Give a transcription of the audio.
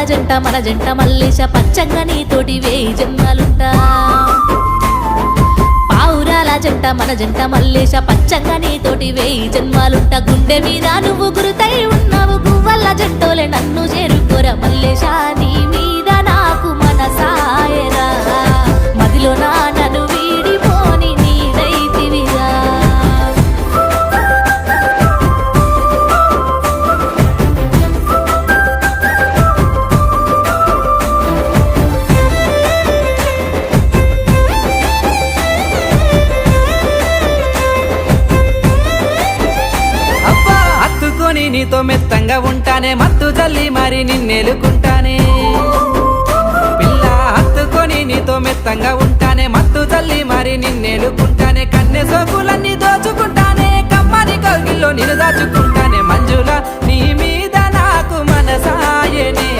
జంట మన జంట మల్లేశ పచ్చంగా నీతోటి వేయి జన్మాలుంటా పావురాల జంట మన జంట మల్లేశ పచ్చంగా నీతోటి వేయి జన్మాలుంటా గుండె మీద నువ్వు గురుతై ఉన్నావు గువ్వల్ల జంటోలే నన్ను చేరుకోరా మల్లేశ నీ మీద నాకు మనసాయరా మదిలో నా నన్ను వీడిపోని నీదైతివిరా నీతో మెత్తంగా ఉంటానే మత్తు జల్లి మరి నిన్నెలుకుంటానే పిల్ల హత్తుకొని నీతో మెత్తంగా ఉంటానే మత్తు జల్లి మరి నిన్నెలుకుంటానే కన్నె సోకులన్నీ దోచుకుంటానే కమ్మని కౌగిల్లో నిన్ను దాచుకుంటానే మంజుల నీ మీద నాకు మనసాయనే